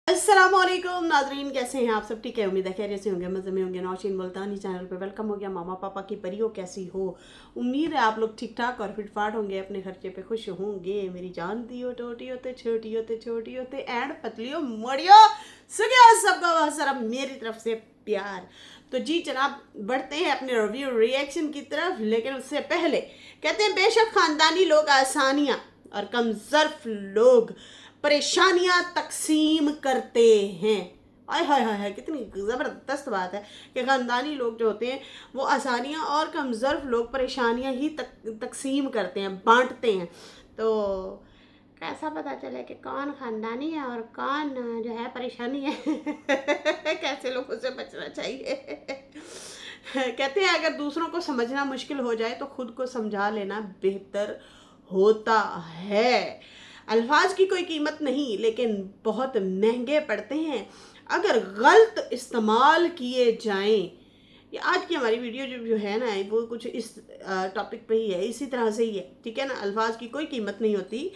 अस्सलामुअलैकुम नाजरीन, कैसे हैं आप सब? ठीक है, उम्मीद है खैरियत से होंगे, मज़े में होंगे। नौशीन मुल्तानी चैनल पे वेलकम हो गया। मामा पापा की परियों कैसी हो? उम्मीद है आप लोग ठीक ठाक और फिट फाट होंगे, अपने खर्चे पे खुश होंगे। मेरी जान दियो टोटी होते छोटी होते छोटी होते एंड पतलियों मोड़ियो सुखियो सबका वह सरम मेरी तरफ से प्यार। तो जी जनाब, बढ़ते हैं अपने रिव्यू रिएक्शन की तरफ, लेकिन उससे पहले कहते हैं बेशक खानदानी लोग आसानियाँ और कमजोर लोग परेशानियां तकसीम करते हैं। आय हाय हाय हाय, कितनी ज़बरदस्त बात है कि ख़ानदानी लोग जो होते हैं वो आसानियां और कमज़ोर लोग परेशानियां ही तकसीम करते हैं, बांटते हैं। तो कैसा पता चले कि कौन ख़ानदानी है और कौन जो है परेशानी है? कैसे लोगों से बचना चाहिए? कहते हैं अगर दूसरों को समझना मुश्किल हो जाए तो खुद को समझा लेना बेहतर होता है। अल्फाज की कोई कीमत नहीं, लेकिन बहुत महंगे पड़ते हैं अगर गलत इस्तेमाल किए जाएं। ये आज की हमारी वीडियो जो है ना, वो कुछ इस टॉपिक पे ही है, इसी तरह से ही है। ठीक है ना, अल्फाज की कोई कीमत नहीं होती,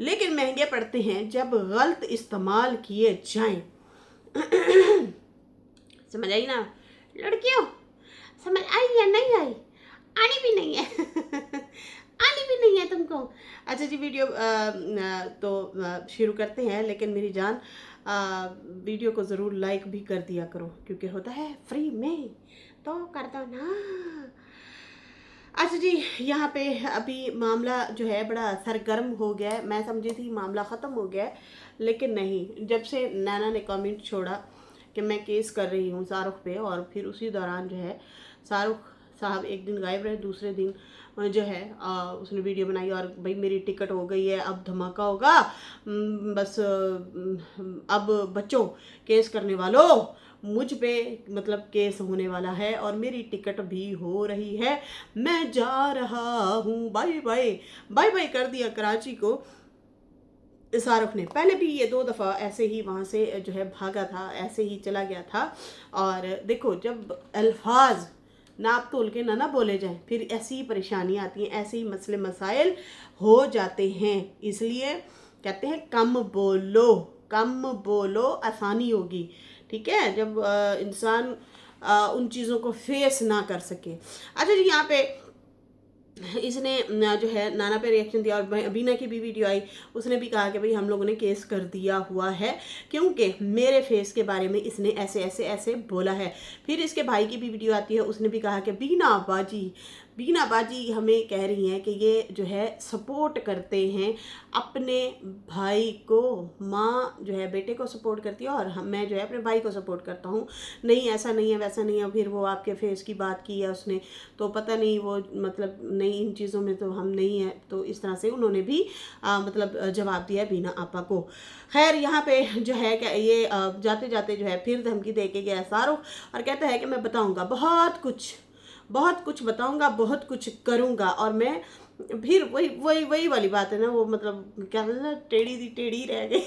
लेकिन महंगे पड़ते हैं जब गलत इस्तेमाल किए जाएं। समझ आई ना लड़कियों? समझ आई या नहीं आई? आनी भी नहीं है। आनी भी नहीं है तुमको। अच्छा जी, वीडियो तो शुरू करते हैं, लेकिन मेरी जान वीडियो को ज़रूर लाइक भी कर दिया करो, क्योंकि होता है फ्री में, तो कर दो ना। अच्छा जी, यहाँ पे अभी मामला जो है बड़ा सरगर्म हो गया है। मैं समझी थी मामला ख़त्म हो गया है, लेकिन नहीं। जब से नैना ने कमेंट छोड़ा कि मैं केस कर रही हूँ शाहरुख पे, और फिर उसी दौरान जो है शाहरुख साहब एक दिन गायब रहे, दूसरे दिन जो है उसने वीडियो बनाई और भाई मेरी टिकट हो गई है, अब धमाका होगा। बस अब बच्चों, केस करने वालों, मुझ पे मतलब केस होने वाला है और मेरी टिकट भी हो रही है। मैं जा रहा हूँ, बाय बाय। बाय बाय कर दिया कराची को शाहरुख ने। पहले भी ये 2 दफ़ा ऐसे ही वहाँ से जो है भागा था, ऐसे ही चला गया था। और देखो, जब अल्फाज नाप तोल के ना बोले जाएं, फिर ऐसी ही परेशानियाँ आती हैं, ऐसे ही मसले मसाइल हो जाते हैं। इसलिए कहते हैं कम बोलो आसानी होगी। ठीक है, जब इंसान उन चीज़ों को फेस ना कर सके। अच्छा जी, यहाँ पे इसने जो है नाना पे रिएक्शन दिया, और बीना की भी वीडियो आई, उसने भी कहा कि भाई हम लोगों ने केस कर दिया हुआ है क्योंकि मेरे फेस के बारे में इसने ऐसे ऐसे ऐसे बोला है। फिर इसके भाई की भी वीडियो आती है, उसने भी कहा कि बीना बाजी हमें कह रही हैं कि ये जो है सपोर्ट करते हैं अपने भाई को। माँ जो है बेटे को सपोर्ट करती है और मैं जो है अपने भाई को सपोर्ट करता हूँ। नहीं, ऐसा नहीं है, वैसा नहीं है। फिर वो आपके फेस की बात की है उसने, तो पता नहीं वो मतलब नहीं, इन चीज़ों में तो हम नहीं है। तो इस तरह से उन्होंने भी मतलब जवाब दिया है बीना आपा को। खैर, यहाँ पे जो है कि ये जाते जाते जो है फिर धमकी दे के गया शाहरुख, और कहता है कि मैं बताऊँगा बहुत कुछ बताऊँगा, बहुत कुछ करूँगा। और मैं फिर वही वाली बात है ना, वो मतलब क्या बोलते हैं, टेढ़ी दी टेढ़ी रह गई।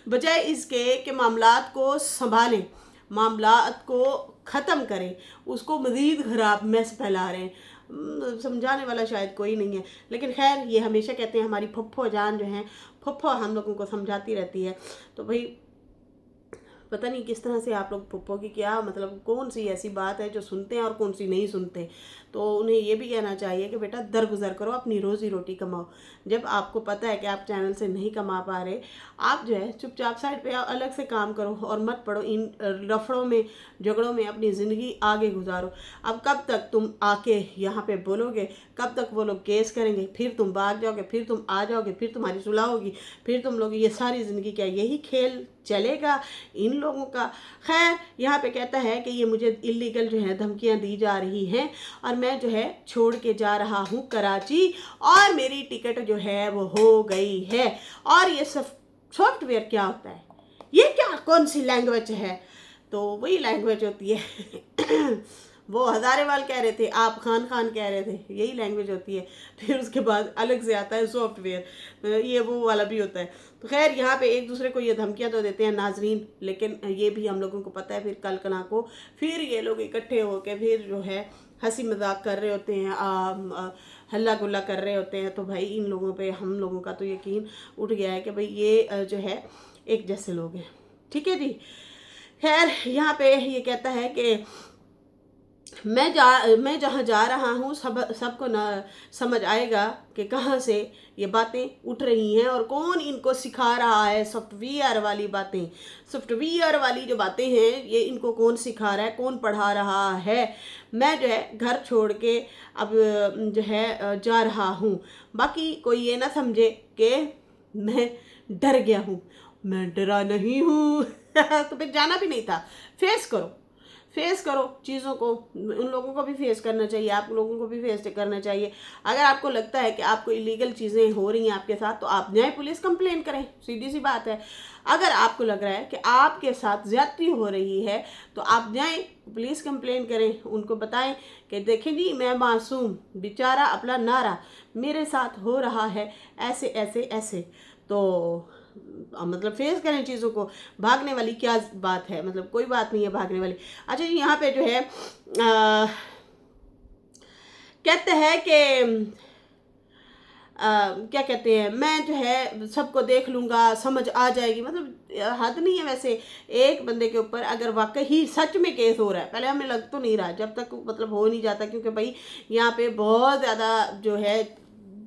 बजाय इसके कि मामलात को संभालें, मामलात को ख़त्म करें, उसको मज़ीद ख़राब मैस फैला रहे हैं। समझाने वाला शायद कोई नहीं है, लेकिन खैर ये हमेशा कहते हैं, हमारी फुफ्फो जान जो है, फुफ्फो हम लोगों को समझाती रहती है। तो भाई पता नहीं किस तरह से आप लोग पप्पो की क्या मतलब, कौन सी ऐसी बात है जो सुनते हैं और कौन सी नहीं सुनते। तो उन्हें ये भी कहना चाहिए कि बेटा दरगुजर करो, अपनी रोज़ी रोटी कमाओ। जब आपको पता है कि आप चैनल से नहीं कमा पा रहे, आप जो है चुपचाप साइड पे अलग से काम करो और मत पड़ो इन लफड़ों में, झगड़ों में। अपनी ज़िंदगी आगे गुजारो। अब कब तक तुम आके यहाँ पे बोलोगे? कब तक वो लोग केस करेंगे, फिर तुम भाग जाओगे, फिर तुम आ जाओगे, फिर तुम्हारी सुलह होगी, फिर तुम लोग ये सारी ज़िंदगी क्या यही खेल चलेगा इन लोगों का? खैर, यहाँ पे कहता है कि ये मुझे इलीगल जो है धमकियाँ दी जा रही हैं और मैं जो है छोड़ के जा रहा हूँ कराची, और मेरी टिकट जो है वो हो गई है। और ये सॉफ्टवेयर क्या होता है? ये क्या कौन सी लैंग्वेज है? तो वही लैंग्वेज होती है। वो हज़ारेवाल कह रहे थे, आप खान कह रहे थे, यही लैंग्वेज होती है। फिर उसके बाद अलग से आता है सॉफ्टवेयर, ये वो वाला भी होता है। तो खैर, यहाँ पे एक दूसरे को ये धमकियाँ तो देते हैं नाजरीन, लेकिन ये भी हम लोगों को पता है फिर कल कला को फिर ये लोग इकट्ठे होकर फिर जो है हंसी मजाक कर रहे होते हैं, हल्ला गुल्ला कर रहे होते हैं। तो भाई इन लोगों पे हम लोगों का तो यकीन उठ गया है कि भाई ये जो है एक जैसे लोग हैं। ठीक है जी। खैर यहाँ पे ये कहता है कि मैं जहाँ जा रहा हूँ सबको ना समझ आएगा कि कहाँ से ये बातें उठ रही हैं और कौन इनको सिखा रहा है सॉफ्टवेयर वाली बातें। सॉफ्टवेयर वाली जो बातें हैं ये इनको कौन सिखा रहा है, कौन पढ़ा रहा है। मैं जो है घर छोड़ के अब जो है जा रहा हूँ। बाकी कोई ये ना समझे कि मैं डर गया हूँ। मैं डरा नहीं हूँ। तो फिर जाना भी नहीं था। फेस करो, फेस करो चीज़ों को। उन लोगों को भी फेस करना चाहिए, आप लोगों को भी फेस करना चाहिए। अगर आपको लगता है कि आपको इलीगल चीज़ें हो रही हैं आपके साथ, तो आप जाएं पुलिस कंप्लेन करें, सीधी सी बात है। अगर आपको लग रहा है कि आपके साथ ज्यादती हो रही है, तो आप जाएं पुलिस कंप्लेन करें, उनको बताएं कि देखें जी मैं मासूम बेचारा अपना नारा मेरे साथ हो रहा है ऐसे ऐसे ऐसे। तो मतलब फेस करें चीज़ों को। भागने वाली क्या बात है, मतलब कोई बात नहीं है भागने वाली। अच्छा जी, यहाँ पे जो है कहते हैं कि क्या कहते हैं, मैं जो है सबको देख लूँगा, समझ आ जाएगी। मतलब हद नहीं है वैसे। एक बंदे के ऊपर अगर वाकई ही सच में केस हो रहा है, पहले हमें लग तो नहीं रहा जब तक मतलब हो नहीं जाता, क्योंकि भाई यहाँ पे बहुत ज़्यादा जो है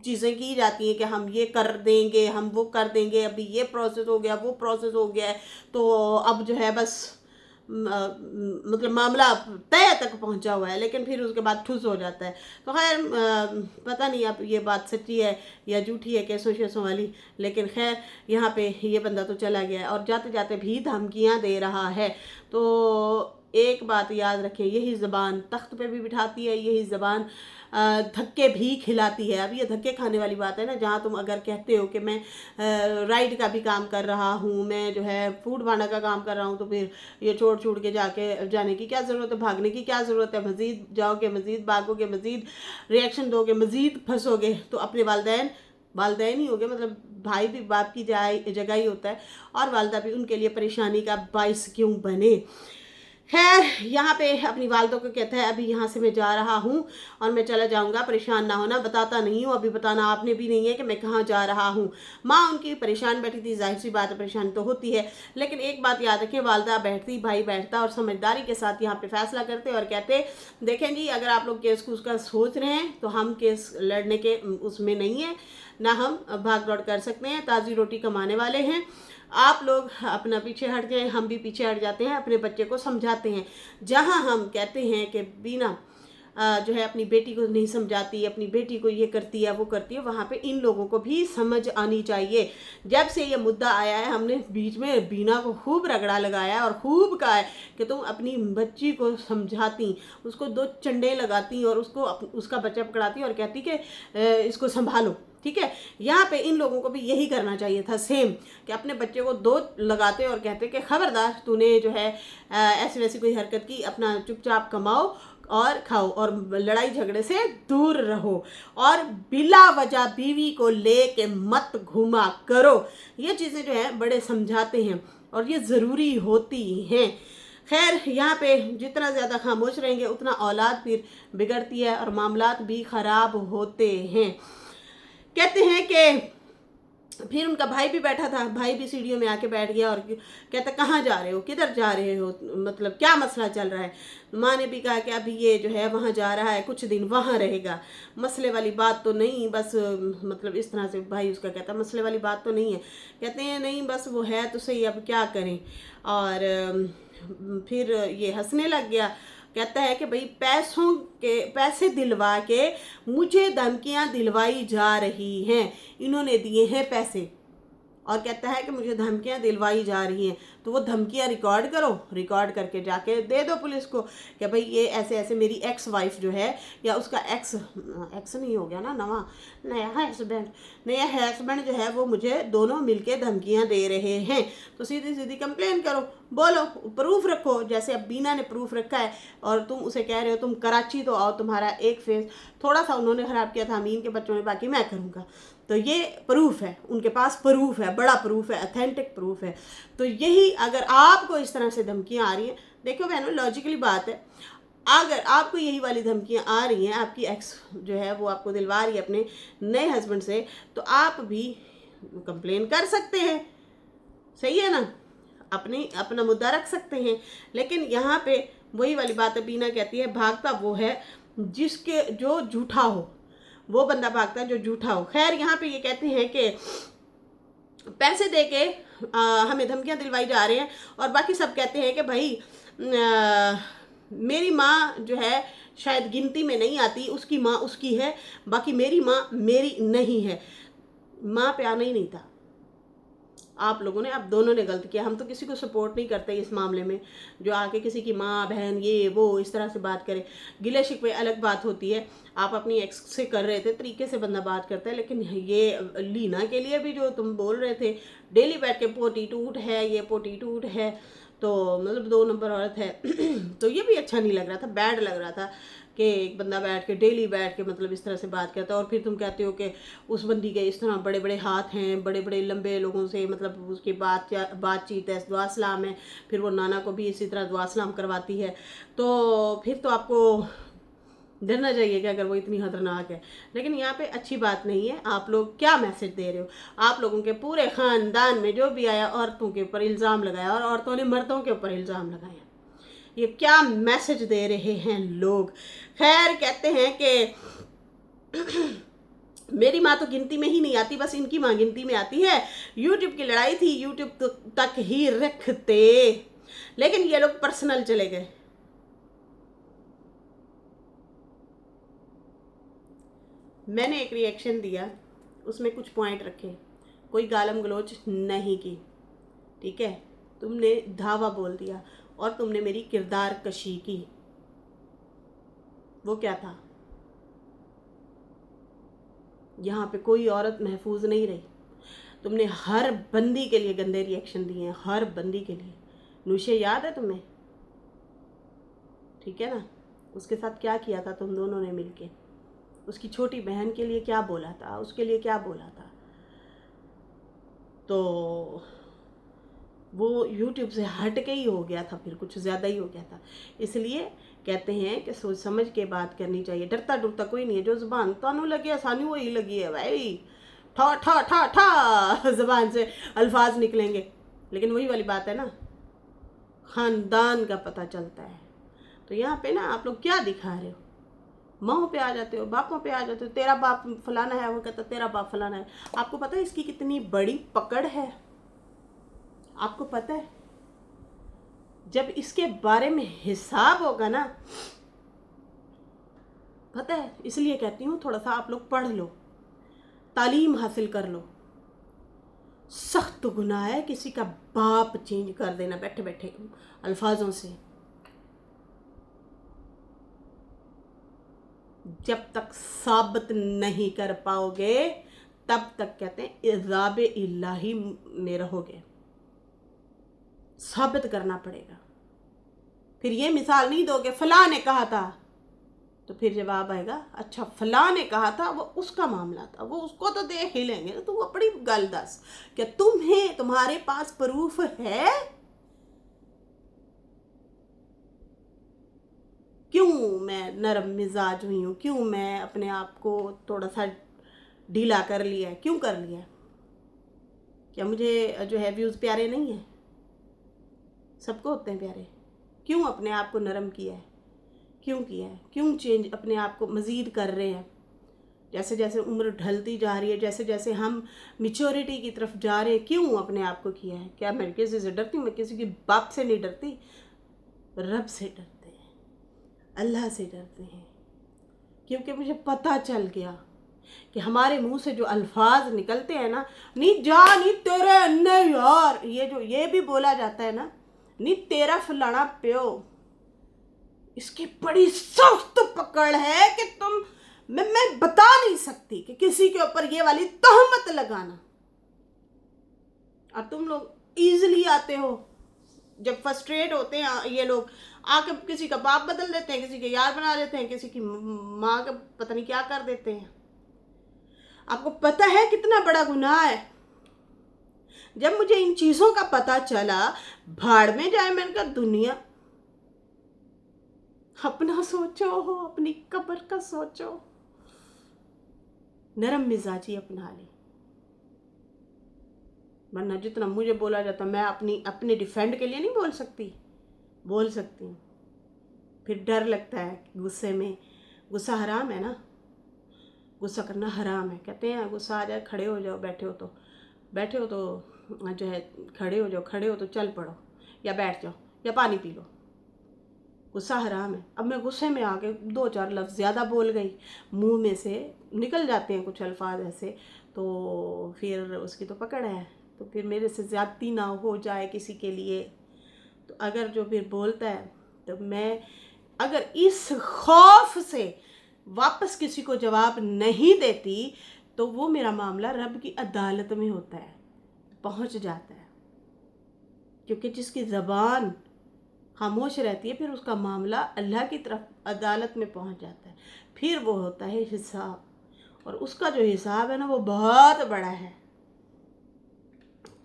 चीज़ें की जाती हैं कि हम ये कर देंगे, हम वो कर देंगे, अभी ये प्रोसेस हो गया, वो प्रोसेस हो गया है, तो अब जो है बस मतलब मामला तय तक पहुंचा हुआ है, लेकिन फिर उसके बाद ठुस हो जाता है। तो खैर पता नहीं अब ये बात सच्ची है या झूठी है केसों शेसों वाली, लेकिन खैर यहाँ पे ये बंदा तो चला गया है और जाते जाते भी धमकियाँ दे रहा है। तो एक बात याद रखें, यही ज़बान तख्त पे भी बिठाती है, यही ज़बान धक्के भी खिलाती है। अब ये धक्के खाने वाली बात है ना, जहाँ तुम अगर कहते हो कि मैं राइड का भी काम कर रहा हूँ, मैं जो है फूड पांडा का काम कर रहा हूँ, तो फिर ये छोड़ छूट के जाने की क्या ज़रूरत है, भागने की क्या ज़रूरत है। मज़ीद जाओगे, मज़ीद भागोगे, मज़ीद रिएक्शन दोगे, मज़ीद फंसोगे, तो अपने वालदैन ही हो गए, मतलब भाई भी बाप की जगह ही होता है, और वालदा भी उनके लिए परेशानी का बाइस क्यों बने। खैर यहाँ पे अपनी वालदों को कहता है अभी यहाँ से मैं जा रहा हूँ और मैं चला जाऊँगा, परेशान ना होना, बताता नहीं हूँ, अभी बताना आपने भी नहीं है कि मैं कहाँ जा रहा हूँ। माँ उनकी परेशान बैठी थी, जाहिर सी बात है परेशान तो होती है, लेकिन एक बात याद रखें, वालदा बैठती, भाई बैठता और समझदारी के साथ यहाँ पे फैसला करते और कहते देखें जी अगर आप लोग केस कूस का सोच रहे हैं तो हम केस लड़ने के उसमें नहीं है, ना हम भाग दौड़ कर सकते हैं, ताज़ी रोटी कमाने वाले हैं। आप लोग अपना पीछे हट जाएं, हम भी पीछे हट जाते हैं, अपने बच्चे को समझाते हैं। जहां हम कहते हैं कि बीना जो है अपनी बेटी को नहीं समझाती, अपनी बेटी को ये करती है वो करती है, वहाँ पे इन लोगों को भी समझ आनी चाहिए। जब से ये मुद्दा आया है हमने बीच में बीना को खूब रगड़ा लगाया और खूब कहा है कि तुम अपनी बच्ची को समझाती, उसको दो चंडे लगाती और उसको उसका बच्चा पकड़ाती और कहती कि इसको संभालो। ठीक है, यहाँ पे इन लोगों को भी यही करना चाहिए था सेम, कि अपने बच्चे को दो लगाते और कहते कि खबरदार तूने जो है ऐसी वैसी कोई हरकत की, अपना चुपचाप कमाओ और खाओ और लड़ाई झगड़े से दूर रहो, और बिला वजह बीवी को लेके मत घुमा करो। ये चीज़ें जो है बड़े समझाते हैं और ये ज़रूरी होती हैं। खैर यहाँ पे जितना ज़्यादा खामोश रहेंगे उतना औलाद फिर बिगड़ती है और मामलात भी ख़राब होते हैं। कहते हैं कि फिर उनका भाई भी बैठा था, भाई भी सीढ़ियों में आके बैठ गया और कहता कहाँ जा रहे हो, किधर जा रहे हो, मतलब क्या मसला चल रहा है। माँ ने भी कहा कि अभी ये जो है वहाँ जा रहा है, कुछ दिन वहाँ रहेगा, मसले वाली बात तो नहीं, बस मतलब इस तरह से भाई उसका कहता मसले वाली बात तो नहीं है। कहते हैं नहीं बस वो है तो सही, अब क्या करें। और फिर ये हंसने लग गया, कहता है कि भाई पैसे दिलवा के मुझे धमकियां दिलवाई जा रही हैं, इन्होंने दिए हैं पैसे और कहता है कि मुझे धमकियां दिलवाई जा रही हैं, तो वो धमकियां रिकॉर्ड करो, रिकॉर्ड करके जाके दे दो पुलिस को कि भाई ये ऐसे ऐसे मेरी एक्स वाइफ जो है या उसका एक्स नहीं हो गया ना, नया हस्बैंड जो है वो मुझे दोनों मिलके धमकियां दे रहे हैं। तो सीधी सीधी कंप्लेन करो, बोलो, प्रूफ रखो, जैसे अब बीना ने प्रूफ रखा है और तुम उसे कह रहे हो तुम कराची तो आओ, तुम्हारा एक फेस थोड़ा सा उन्होंने ख़राब किया था अमीन के बच्चों ने, बाकी मैं करूँगा। तो ये प्रूफ है, उनके पास प्रूफ है, बड़ा प्रूफ है, अथेंटिक प्रूफ है। तो यही अगर आपको इस तरह से धमकियाँ आ रही हैं, देखो बहनों लॉजिकली बात है, अगर आपको यही वाली धमकियाँ आ रही हैं, आपकी एक्स जो है वो आपको दिलवा रही है अपने नए हस्बैंड से, तो आप भी कंप्लेन कर सकते हैं। सही है ना, अपनी अपना मुद्दा रख सकते हैं। लेकिन यहाँ पे वही वाली बात है, बीना कहती है भागता वो है जिसके जो झूठा हो, वो बंदा भागता है जो झूठा हो। खैर यहाँ पे ये कहते हैं कि पैसे दे के हमें धमकियां दिलवाई जा रहे हैं, और बाकी सब कहते हैं कि भाई मेरी माँ जो है शायद गिनती में नहीं आती, उसकी माँ उसकी है, बाकी मेरी माँ मेरी नहीं है। माँ पे आना ही नहीं था आप लोगों ने, आप दोनों ने गलत किया। हम तो किसी को सपोर्ट नहीं करते इस मामले में, जो आके किसी की माँ बहन ये वो इस तरह से बात करे। गिले शिकवे अलग बात होती है, आप अपनी एक्स से कर रहे थे, तरीके से बंदा बात करता है। लेकिन ये लीना के लिए भी जो तुम बोल रहे थे, डेली बैठ के पोटी टूट है, ये पोटी टूट है, तो मतलब 2 नंबर औरत है तो ये भी अच्छा नहीं लग रहा था, बैड लग रहा था कि एक बंदा बैठ के डेली बैठ के मतलब इस तरह से बात करता है। और फिर तुम कहते हो कि उस बंदी के इस तरह बड़े बड़े हाथ हैं, बड़े बड़े लंबे लोगों से मतलब उसकी बातचीत है, दुआ सलाम है, फिर वो नाना को भी इसी तरह दुआ सलाम करवाती है। तो फिर तो आपको डरना चाहिए कि अगर वो इतनी खतरनाक है। लेकिन यहाँ पे अच्छी बात नहीं है। आप लोग क्या मैसेज दे रहे हो? आप लोगों के पूरे खानदान में जो भी आया औरतों के ऊपर इल्ज़ाम लगाया, और औरतों ने मर्दों के ऊपर इल्ज़ाम लगाया। ये क्या मैसेज दे रहे हैं लोग? खैर कहते हैं कि मेरी माँ तो गिनती में ही नहीं आती, बस इनकी माँ गिनती में आती है। यूट्यूब की लड़ाई थी, यूट्यूब तक ही रखते, लेकिन ये लोग पर्सनल चले गए। मैंने एक रिएक्शन दिया, उसमें कुछ पॉइंट रखे, कोई गालम गलोच नहीं की, ठीक है। तुमने धावा बोल दिया और तुमने मेरी किरदार कशी की। वो क्या था? यहाँ पे कोई औरत महफूज नहीं रही। तुमने हर बंदी के लिए गंदे रिएक्शन दिए हैं, हर बंदी के लिए। नूशे याद है तुम्हें? ठीक है ना, उसके साथ क्या किया था तुम दोनों ने मिलके? उसकी छोटी बहन के लिए क्या बोला था, उसके लिए क्या बोला था? तो वो यूट्यूब से हट के ही हो गया था, फिर कुछ ज़्यादा ही हो गया था। इसलिए कहते हैं कि सोच समझ के बात करनी चाहिए। डरता डरता कोई नहीं है। जो ज़ुबान तानू लगी आसानी वही लगी है भाई, ठा ठा ठा ठा ज़ुबान से अल्फाज निकलेंगे। लेकिन वही वाली बात है ना, ख़ानदान का पता चलता है। तो यहाँ पे ना आप लोग क्या दिखा रहे हो? माओ पे आ जाते हो, बापों पे आ जाते हो। तेरा बाप फलाना है, वो कहता तेरा बाप फलाना है। आपको पता है इसकी कितनी बड़ी पकड़ है? आपको पता है जब इसके बारे में हिसाब होगा ना, पता है, इसलिए कहती हूँ थोड़ा सा आप लोग पढ़ लो, तालीम हासिल कर लो। सख्त गुनाह है किसी का बाप चेंज कर देना बैठे बैठे अल्फाजों से। जब तक साबित नहीं कर पाओगे तब तक कहते हैं इज़ाब इलाही में रहोगे। साबित करना पड़ेगा। फिर ये मिसाल नहीं दोगे फलां ने कहा था, तो फिर जवाब आएगा अच्छा फलां ने कहा था, वो उसका मामला था, वो उसको तो देख ही लेंगे। तो वो अपनी गल दस, क्या तुम्हें तुम्हारे पास प्रूफ है? क्यों मैं नरम मिजाज हुई हूँ? क्यों मैं अपने आप को थोड़ा सा ढीला कर लिया है? क्यों कर लिया? क्या मुझे जो है व्यूज़ प्यारे नहीं है? सबको होते हैं प्यारे। क्यों अपने आप को नरम किया है? क्यों किया है? क्यों चेंज अपने आप को मज़ीद कर रहे हैं? जैसे जैसे उम्र ढलती जा रही है, जैसे जैसे हम मिच्योरिटी की तरफ जा रहे हैं, क्यों अपने आप को किया है? क्या मैं किसी से डरती हूँ? मैं किसी के बाप से नहीं डरती, रब से डरते हैं, अल्लाह से डरते हैं। क्योंकि मुझे पता चल गया कि हमारे मुंह से जो अल्फाज निकलते हैं ना, नी जा नी तेरे नहीं यार, ये भी बोला जाता है ना, नी तेरा फलाना प्यो, इसकी बड़ी सख्त पकड़ है कि मैं बता नहीं सकती कि किसी के ऊपर ये वाली तहमत लगाना। और तुम लोग इजीली आते हो, जब फ्रस्ट्रेट होते हैं ये लोग आके किसी का बाप बदल देते हैं, किसी के यार बना देते हैं, किसी की माँ का पता नहीं क्या कर देते हैं। आपको पता है कितना बड़ा गुनाह है? जब मुझे इन चीज़ों का पता चला, भाड़ में जाए, मैंने कहा दुनिया, अपना सोचो, अपनी कब्र का सोचो, नरम मिजाजी अपना ले। वरना जितना मुझे बोला जाता, मैं अपने डिफेंड के लिए नहीं बोल सकती हूँ। फिर डर लगता है गुस्से में, गुस्सा हराम है ना, गुस्सा करना हराम है। कहते हैं गुस्सा आ जाए खड़े हो जाओ, बैठे हो तो जो है खड़े हो तो चल पड़ो या बैठ जाओ या पानी पी लो। गुस्सा हराम है। अब मैं गुस्से में आके 2-4 लफ्ज़ ज़्यादा बोल गई, मुंह में से निकल जाते हैं कुछ अल्फाज ऐसे, तो फिर उसकी तो पकड़ है। तो फिर मेरे से ज़्यादती ना हो जाए किसी के लिए, तो अगर जो फिर बोलता है तो मैं अगर इस खौफ से वापस किसी को जवाब नहीं देती तो वो मेरा मामला रब की अदालत में होता है, पहुंच जाता है। क्योंकि जिसकी ज़बान खामोश रहती है फिर उसका मामला अल्लाह की तरफ अदालत में पहुंच जाता है। फिर वो होता है हिसाब, और उसका जो हिसाब है ना वो बहुत बड़ा है।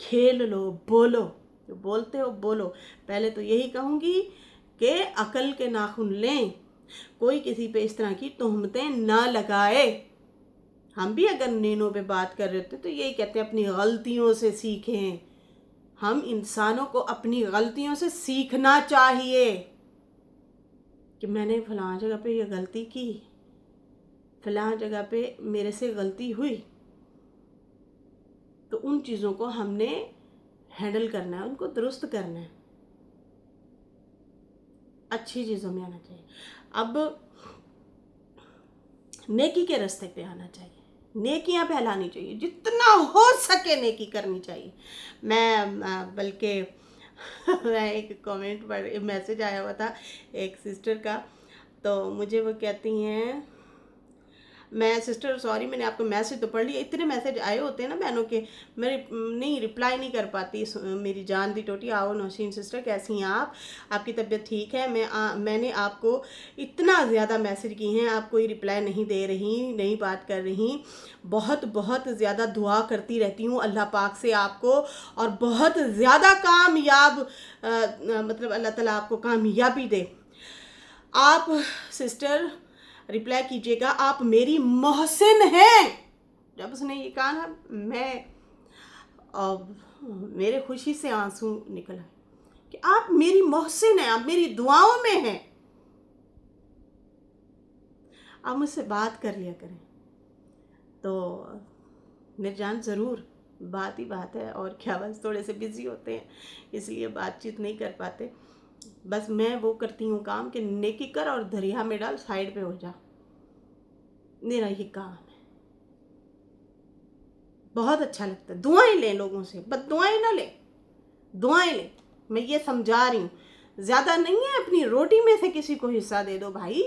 खेल लो, बोलो, जो बोलते हो बोलो। पहले तो यही कहूँगी कि अकल के नाखून लें, कोई किसी पे इस तरह की तोहमतें ना लगाए। हम भी अगर नीनों पे बात कर रहे होते तो यही कहते हैं अपनी गलतियों से सीखें। हम इंसानों को अपनी गलतियों से सीखना चाहिए कि मैंने फलां जगह पे ये गलती की, फलां जगह पे मेरे से गलती हुई, तो उन चीज़ों को हमने हैंडल करना है, उनको दुरुस्त करना है, अच्छी चीज़ों में आना चाहिए। अब नेकी के रास्ते पे आना चाहिए, नेकियां फैलानी चाहिए, जितना हो सके नेकी करनी चाहिए। मैं बल्कि मैं एक कमेंट पर मैसेज आया हुआ था एक सिस्टर का, तो मुझे वो कहती हैं, मैं सिस्टर सॉरी मैंने आपको मैसेज तो पढ़ लिया, इतने मैसेज आए होते हैं ना बहनों के, मेरे नहीं रिप्लाई नहीं कर पाती। मेरी जान दी टोटी। आओ नौशीन सिस्टर, कैसी हैं आप? आपकी तबीयत ठीक है? मैंने आपको इतना ज़्यादा मैसेज किए हैं, आप कोई रिप्लाई नहीं दे रही, नहीं बात कर रही। बहुत बहुत ज़्यादा दुआ करती रहती हूँ अल्लाह पाक से आपको, और बहुत ज़्यादा कामयाब मतलब अल्लाह ताला आपको कामयाबी दे। आप सिस्टर रिप्लाई कीजिएगा, आप मेरी मोहसिन हैं। जब उसने ये कहा ना, मैं मेरे खुशी से आंसू निकला कि आप मेरी मोहसिन हैं, आप मेरी दुआओं में हैं। आप मुझसे बात कर लिया करें। तो मेरी जान ज़रूर बात ही बात है, और क्या, बस थोड़े से बिज़ी होते हैं इसलिए बातचीत नहीं कर पाते। बस मैं वो करती हूँ काम कि नेकी कर और दरिया में डाल, साइड पे हो जा, मेरा ये काम है। बहुत अच्छा लगता है। दुआएं लें लोगों से, बस दुआएं ना लें, दुआएं लें। मैं ये समझा रही हूँ, ज़्यादा नहीं है, अपनी रोटी में से किसी को हिस्सा दे दो भाई।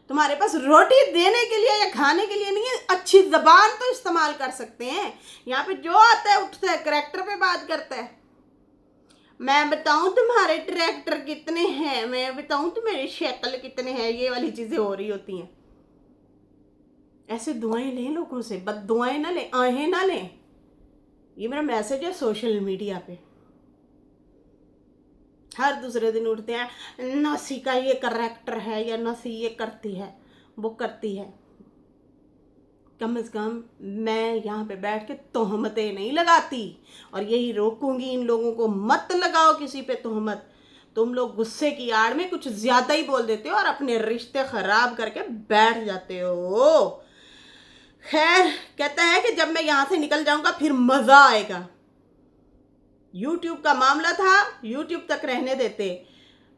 तुम्हारे पास रोटी देने के लिए या खाने के लिए नहीं है, अच्छी ज़बान तो इस्तेमाल कर सकते हैं। यहाँ पे जो आता है उठता है, करैक्टर पे बात करता है। मैं बताऊं तुम्हारे ट्रैक्टर कितने हैं, मैं बताऊं तुम्हारे शक्ल कितने हैं, ये वाली चीज़ें हो रही होती हैं। ऐसे दुआएं लें लोगों से, बद दुआएं ना लें, आहें ना लें। ये मेरा मैसेज है सोशल मीडिया पे। हर दूसरे दिन उठते हैं, नसी का ये करैक्टर है या नसी ये करती है, वो करती है। कम से कम मैं यहाँ पे बैठ के तोहमतें नहीं लगाती, और यही रोकूंगी इन लोगों को, मत लगाओ किसी पे तोहमत। तुम लोग गुस्से की आड़ में कुछ ज़्यादा ही बोल देते हो और अपने रिश्ते ख़राब करके बैठ जाते हो। खैर, कहता है कि जब मैं यहाँ से निकल जाऊँगा फिर मज़ा आएगा। यूट्यूब का मामला था, यूट्यूब तक रहने देते,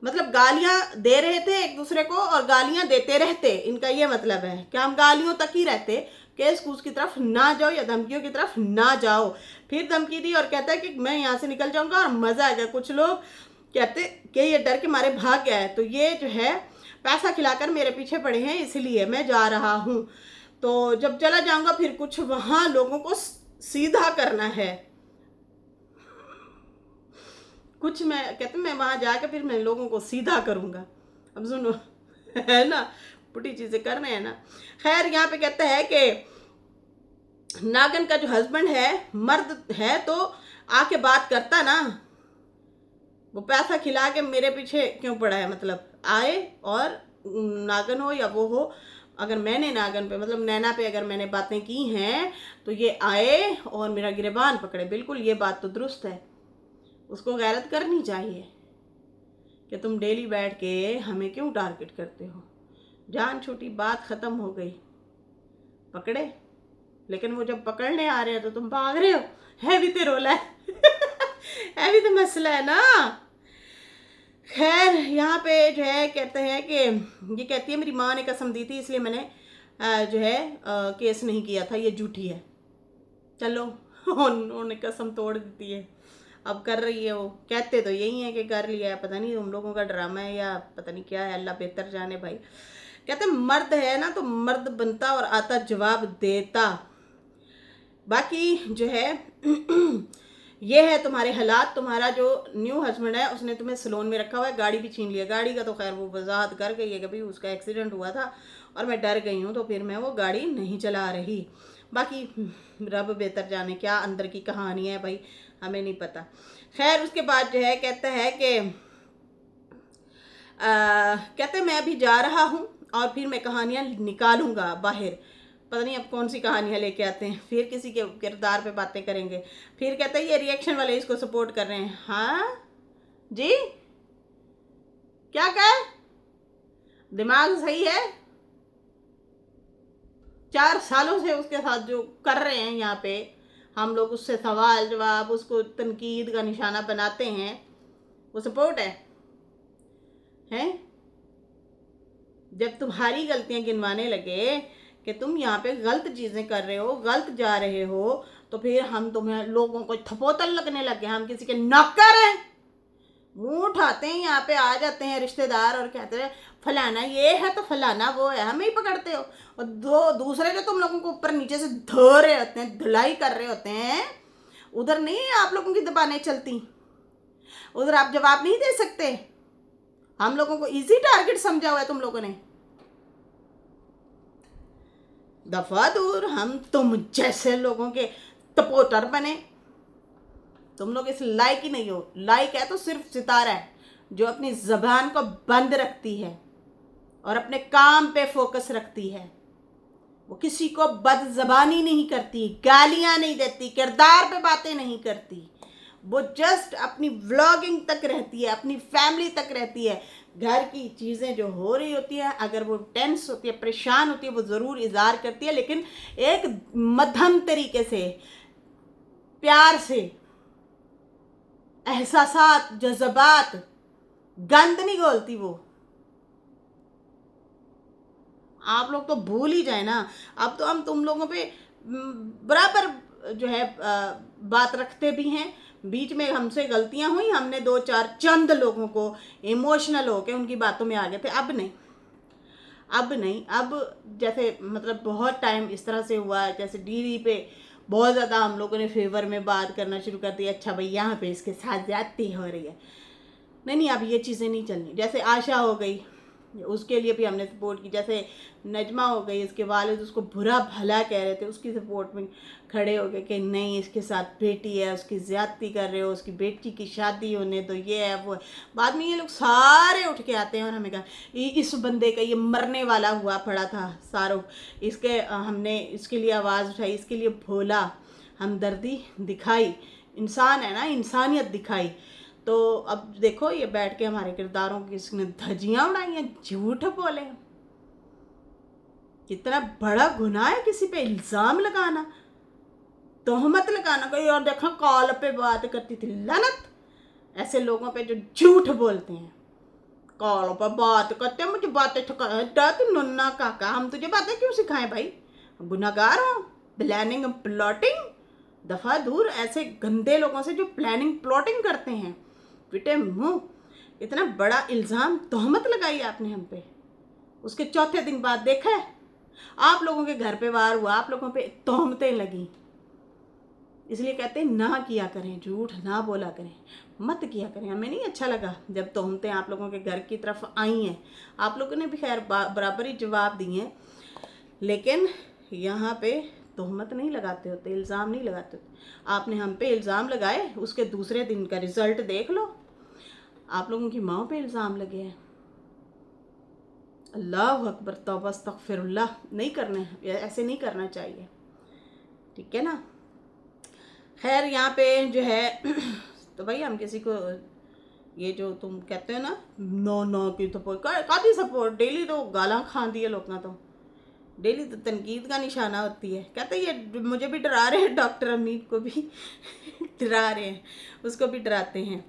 मतलब गालियाँ दे रहे थे एक दूसरे को और गालियाँ देते रहते, इनका ये मतलब है कि हम गालियों तक ही रहते, केस कूस की तरफ ना जाओ या धमकियों की तरफ ना जाओ। फिर धमकी दी और कहता है कि मैं यहाँ से निकल जाऊँगा और मज़ा आएगा। कुछ लोग कहते कि ये डर के मारे भाग गया है, तो ये जो है पैसा खिलाकर मेरे पीछे पड़े हैं, इसलिए मैं जा रहा हूँ। तो जब चला जाऊँगा फिर कुछ वहाँ लोगों को सीधा करना है। कुछ मैं कहते मैं वहाँ जाकर फिर मैं लोगों को सीधा करूँगा। अब सुनो, है ना, पुटी चीज़ें कर रहे हैं ना। खैर, यहाँ पे कहता है कि नागन का जो हस्बैंड है, मर्द है, तो आके बात करता ना, वो पैसा खिला के मेरे पीछे क्यों पड़ा है, मतलब आए और नागन हो या वो हो, अगर मैंने नागन पे मतलब नैना पे अगर मैंने बातें की हैं तो ये आए और मेरा गिरबान पकड़े। बिल्कुल ये बात तो दुरुस्त है, उसको गैरत करनी चाहिए कि तुम डेली बैठ के हमें क्यों टारगेट करते हो। जान छूटी, बात ख़त्म हो गई, पकड़े। लेकिन वो जब पकड़ने आ रहे हैं तो तुम भाग रहे हो। है भी तो रोला है है भी तो मसला है ना। खैर यहाँ पे जो है कहते हैं कि ये कहती है मेरी माँ ने कसम दी थी इसलिए मैंने जो है केस नहीं किया था, ये झूठी है। चलो उन्होंने कसम तोड़ दी है, अब कर रही है। वो कहते तो यही है कि कर लिया है, पता नहीं उन लोगों का ड्रामा है या पता नहीं क्या है, अल्लाह बेहतर जाने भाई। कहते मर्द है ना तो मर्द बनता और आता जवाब देता। बाकी जो है ये है तुम्हारे हालात। तुम्हारा जो न्यू हस्बैंड है उसने तुम्हें सलोन में रखा हुआ है, गाड़ी भी छीन लिया। गाड़ी का तो खैर वो वजाहत कर गई है, कभी उसका एक्सीडेंट हुआ था और मैं डर गई हूँ तो फिर मैं वो गाड़ी नहीं चला रही। बाकी रब बेहतर जाने क्या अंदर की कहानी है भाई, हमें नहीं पता। खैर उसके बाद जो है कहता है कि कहते मैं अभी जा रहा हूँ और फिर मैं कहानियाँ निकालूंगा बाहर। पता नहीं अब कौन सी कहानियाँ लेके आते हैं, फिर किसी के किरदार पे बातें करेंगे। फिर कहते हैं ये रिएक्शन वाले इसको सपोर्ट कर रहे हैं। हाँ जी, क्या कहे, दिमाग सही है? 4 सालों से उसके साथ जो कर रहे हैं यहाँ पे हम लोग, उससे सवाल जवाब, उसको तनकीद का निशाना बनाते हैं, वो सपोर्ट है? हैं? जब तुम्हारी गलतियां गिनवाने लगे कि तुम यहाँ पे गलत चीज़ें कर रहे हो, गलत जा रहे हो, तो फिर हम तुम्हें लोगों को थपोतल लगने लगे, हम किसी के नौकर हैं। मुंह उठाते हैं यहाँ पे आ जाते हैं रिश्तेदार और कहते हैं फलाना ये है तो फलाना वो है, हमें ही पकड़ते हो। और दूसरे जो तुम लोगों को ऊपर नीचे से धो रहे होते हैं, धुलाई कर रहे होते हैं, उधर नहीं आप लोगों की जबानें चलती, उधर आप जवाब नहीं दे सकते। हम लोगों को इजी टारगेट समझा हुआ है तुम लोगों ने। दफा दूर हम तुम जैसे लोगों के तपोतर बने। तुम लोग इस लायक ही नहीं हो। लायक है तो सिर्फ सितारा है जो अपनी जबान को बंद रखती है और अपने काम पे फोकस रखती है। वो किसी को बदजबानी नहीं करती, गालियां नहीं देती, किरदार पे बातें नहीं करती। वो जस्ट अपनी व्लॉगिंग तक रहती है, अपनी फैमिली तक रहती है। घर की चीज़ें जो हो रही होती है, अगर वो टेंस होती है, परेशान होती है, वो ज़रूर इज़हार करती है, लेकिन एक मध्यम तरीके से, प्यार से, एहसासात, जज्बात, गंद नहीं घोलती वो। आप लोग तो भूल ही जाए ना। अब तो हम तुम लोगों पे बराबर जो है बात रखते भी हैं। बीच में हमसे गलतियां हुई, हमने 2-4 चंद लोगों को इमोशनल होके उनकी बातों में आ गए थे। अब नहीं, अब नहीं। अब जैसे मतलब बहुत टाइम इस तरह से हुआ है जैसे डीडी पे बहुत ज़्यादा हम लोगों ने फेवर में बात करना शुरू कर दिया। अच्छा भाई यहाँ पे इसके साथ ज्यादती हो रही है, नहीं अब ये चीज़ें नहीं चलनी। जैसे आशा हो गई, उसके लिए भी हमने सपोर्ट की। जैसे नजमा हो गई, इसके वालिद उसको बुरा भला कह रहे थे, उसकी सपोर्ट में खड़े हो गए कि नहीं इसके साथ बेटी है, उसकी ज़्यादती कर रहे हो, उसकी बेटी की शादी होने तो ये है वो है। बाद में ये लोग सारे उठ के आते हैं और हमें कहा इस बंदे का ये मरने वाला हुआ पड़ा था शाहरुख, इसके हमने इसके लिए आवाज़ उठाई, इसके लिए भोला, हमदर्दी दिखाई, इंसान है ना, इंसानियत दिखाई। तो अब देखो ये बैठ के हमारे किरदारों की इसने धज्जियां उड़ाई हैं, झूठ बोले। कितना बड़ा गुनाह है किसी पे इल्ज़ाम लगाना, तोहमत लगाना। कोई और देखो कॉल पे बात करती थी, लानत ऐसे लोगों पे जो झूठ बोलते हैं, कॉल पर बात करते हैं। मुझे बातें ठका तू नन्ना काका, हम तुझे बातें क्यों सिखाएं भाई? गुनाहगार हो, प्लानिंग प्लॉटिंग। दफ़ा दूर ऐसे गंदे लोगों से जो प्लानिंग प्लॉटिंग करते हैं। पिटे मुंह, इतना बड़ा इल्ज़ाम तोहमत लगाई आपने हम पे। उसके चौथे दिन बाद देखा है आप लोगों के घर पे वार हुआ, आप लोगों पे तोहमतें लगी। इसलिए कहते हैं ना किया करें, झूठ ना बोला करें, मत किया करें। हमें नहीं अच्छा लगा जब तोहमतें आप लोगों के घर की तरफ आई हैं। आप लोगों ने भी खैर बराबर ही जवाब दिए हैं, लेकिन यहाँ पे तोहमत नहीं लगाते होते, इल्ज़ाम नहीं लगाते होते। आपने हम पे इल्ज़ाम लगाए, उसके दूसरे दिन का रिज़ल्ट देख लो। आप लोगों की माँ पे इल्ज़ाम लगे हैं। अल्लाह अकबर, तौबा अस्तगफिरुल्लाह, नहीं करने, ऐसे नहीं करना चाहिए, ठीक है ना। खैर यहाँ पे जो है तो भाई हम किसी को, ये जो तुम कहते हो ना नो नो की सपोर्ट कादी सपोर्ट, डेली तो गालां खांदी है लोग ना, तो डेली तो तनकीद का निशाना होती है। कहते हैं ये मुझे भी डरा रहे हैं, डॉक्टर अमीन को भी डरा रहे हैं, उसको भी डराते हैं।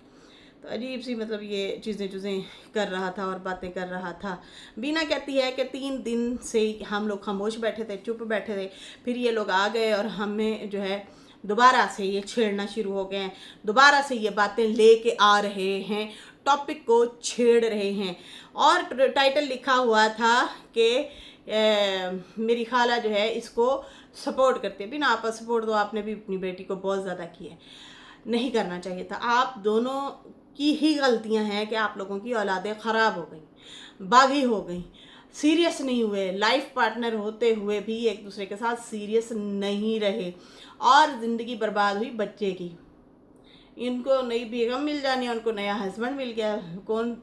तो अजीब सी मतलब ये चीज़ें कर रहा था और बातें कर रहा था। बीना कहती है कि 3 दिन से हम लोग खामोश बैठे थे, चुप बैठे थे, फिर ये लोग आ गए और हमें जो है दोबारा से ये छेड़ना शुरू हो गए हैं, दोबारा से ये बातें लेके आ रहे हैं, टॉपिक को छेड़ रहे हैं। और टाइटल लिखा हुआ था कि मेरी खाला जो है इसको सपोर्ट करती है। बिना आपस सपोर्ट तो आपने भी अपनी बेटी को बहुत ज़्यादा किया है, नहीं करना चाहिए था। आप दोनों की ही गलतियां हैं कि आप लोगों की औलादें ख़राब हो गई, बागी हो गई, सीरियस नहीं हुए, लाइफ पार्टनर होते हुए भी एक दूसरे के साथ सीरियस नहीं रहे और ज़िंदगी बर्बाद हुई बच्चे की। इनको नई बेगम मिल जानी, उनको नया हस्बैंड मिल गया, कौन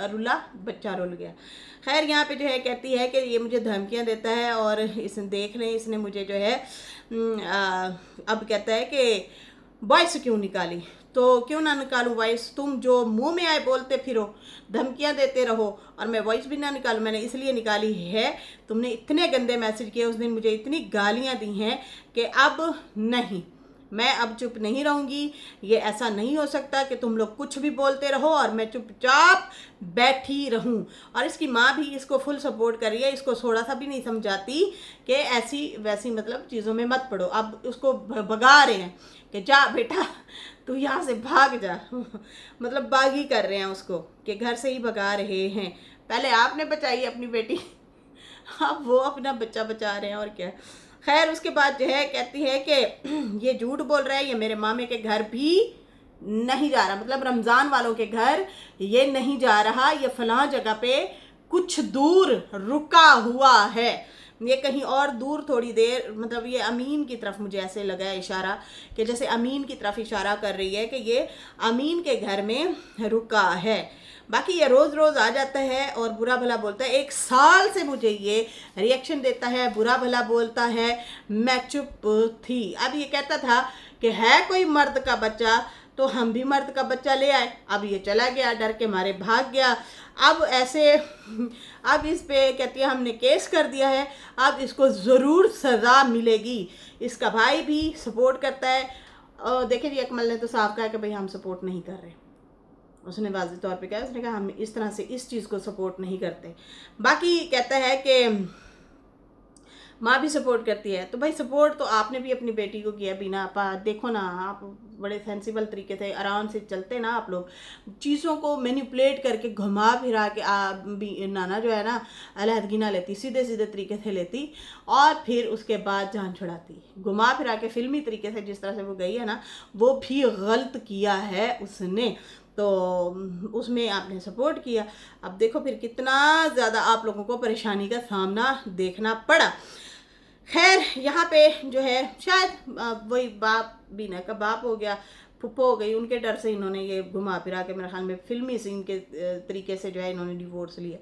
रुला, बच्चा रुल गया। खैर यहाँ पे जो है कहती है कि ये मुझे धमकियाँ देता है और इसने देख लें, इसने मुझे जो है अब कहता है कि वॉइस क्यों निकाली, तो क्यों ना निकालूं वॉइस, तुम जो मुंह में आए बोलते फिरो, धमकियां देते रहो और मैं वॉइस भी ना निकालूं। मैंने इसलिए निकाली है, तुमने इतने गंदे मैसेज किए उस दिन, मुझे इतनी गालियां दी हैं कि अब नहीं, मैं अब चुप नहीं रहूंगी। ये ऐसा नहीं हो सकता कि तुम लोग कुछ भी बोलते रहो और मैं चुपचाप बैठी रहूं। और इसकी माँ भी इसको फुल सपोर्ट कर रही है, इसको थोड़ा सा भी नहीं समझाती कि ऐसी वैसी मतलब चीज़ों में मत पड़ो। अब उसको भगा रहे हैं कि जा बेटा तू यहाँ से भाग जा मतलब बागी कर रहे हैं उसको, कि घर से ही भगा रहे हैं। पहले आपने बचाई अपनी बेटी, अब वो अपना बच्चा बचा रहे हैं, और क्या। खैर उसके बाद जो है कहती है कि ये झूठ बोल रहा है, ये मेरे मामे के घर भी नहीं जा रहा, मतलब रमज़ान वालों के घर ये नहीं जा रहा, ये फलां जगह पे कुछ दूर रुका हुआ है, ये कहीं और दूर थोड़ी देर, मतलब ये अमीन की तरफ मुझे ऐसे लगा है इशारा, कि जैसे अमीन की तरफ इशारा कर रही है कि ये अमीन के घर में रुका है। बाकी ये रोज़ रोज़ आ जाता है और बुरा भला बोलता है, 1 साल से मुझे ये रिएक्शन देता है, बुरा भला बोलता है, मैं चुप थी। अब ये कहता था कि है कोई मर्द का बच्चा तो हम भी मर्द का बच्चा ले आए, अब ये चला गया, डर के मारे भाग गया। अब ऐसे अब इस पे कहती है हमने केस कर दिया है, अब इसको ज़रूर सज़ा मिलेगी। इसका भाई भी सपोर्ट करता है। और देखिए जी अकमल ने तो साफ कहा कि भाई हम सपोर्ट नहीं कर रहे, उसने वाज़ेह तौर पे कहा, उसने कहा हम इस तरह से इस चीज़ को सपोर्ट नहीं करते। बाकी कहता है कि माँ भी सपोर्ट करती है, तो भाई सपोर्ट तो आपने भी अपनी बेटी को किया। बीना आपा देखो ना, आप बड़े सेंसिबल तरीके से आराम से चलते ना, आप लोग चीज़ों को मैनिपुलेट करके घुमा फिरा के भी नाना जो है ना अलहदगी ना लेती, सीधे सीधे तरीके से लेती और फिर उसके बाद जान छुड़ाती, घुमा फिरा के फिल्मी तरीके से जिस तरह से वो गई है ना, वो भी गलत किया है उसने, तो उसमें आपने सपोर्ट किया। अब देखो फिर कितना ज़्यादा आप लोगों को परेशानी का सामना देखना पड़ा। खैर यहाँ पे जो है शायद वही बाप, बीना का बाप हो गया, फुप्पो हो गई, उनके डर से इन्होंने ये घुमा फिरा के मेरे ख्याल में फिल्मी सीन के तरीके से जो है इन्होंने डिवोर्स लिया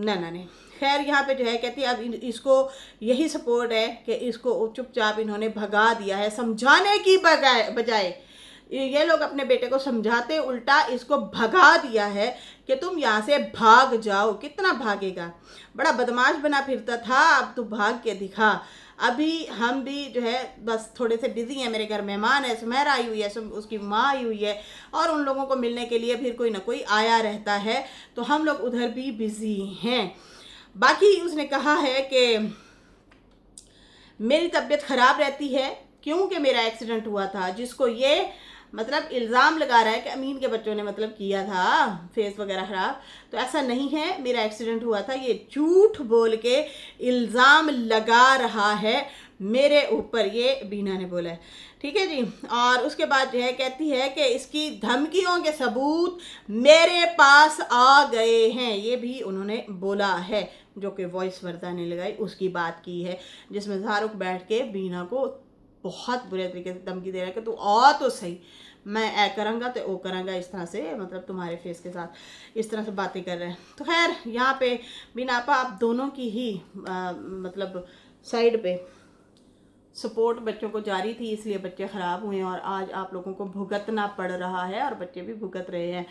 नाना ने। खैर यहाँ पे जो है कहती है अब इसको यही सपोर्ट है कि इसको चुपचाप इन्होंने भगा दिया है, समझाने की बजाय ये लोग अपने बेटे को समझाते उल्टा इसको भगा दिया है कि तुम यहाँ से भाग जाओ। कितना भागेगा, बड़ा बदमाश बना फिरता था, अब तू भाग के दिखा। अभी हम भी जो है बस थोड़े से बिजी हैं, मेरे घर मेहमान है, सुमेरा आई हुई है, उसकी माँ आई हुई है और उन लोगों को मिलने के लिए फिर कोई ना कोई आया रहता है, तो हम लोग उधर भी बिजी हैं। बाकी उसने कहा है कि मेरी तबीयत ख़राब रहती है क्योंकि मेरा एक्सीडेंट हुआ था, जिसको ये मतलब इल्ज़ाम लगा रहा है कि अमीन के बच्चों ने मतलब किया था फेस वगैरह ख़राब, तो ऐसा नहीं है, मेरा एक्सीडेंट हुआ था, ये झूठ बोल के इल्ज़ाम लगा रहा है मेरे ऊपर, ये बीना ने बोला है, ठीक है जी। और उसके बाद जो है कहती है कि इसकी धमकियों के सबूत मेरे पास आ गए हैं, ये भी उन्होंने बोला है, जो कि वॉइस वर्ता ने लगाई उसकी बात की है, जिसमें शाहरुख बैठ के बीना को बहुत बुरे तरीके से धमकी दे रहा है कि तू आ तो सही, मैं ए करांगा तो ओ करांगा, इस तरह से मतलब तुम्हारे फेस के साथ इस तरह से बातें कर रहे हैं। तो खैर यहाँ पे बिना आपा आप दोनों की ही मतलब साइड पे सपोर्ट बच्चों को जारी थी, इसलिए बच्चे ख़राब हुए और आज आप लोगों को भुगतना पड़ रहा है और बच्चे भी भुगत रहे हैं।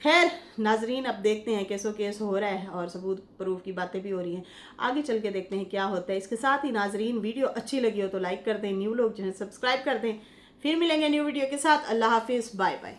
खैर नाजरीन, अब देखते हैं केसो केस हो रहा है और सबूत प्रूफ की बातें भी हो रही हैं, आगे चल के देखते हैं क्या होता है। इसके साथ ही नाजरीन, वीडियो अच्छी लगी हो तो लाइक कर दें, न्यू लोग जो है सब्सक्राइब कर दें। फिर मिलेंगे न्यू वीडियो के साथ। अल्लाह हाफिज़, बाय बाय।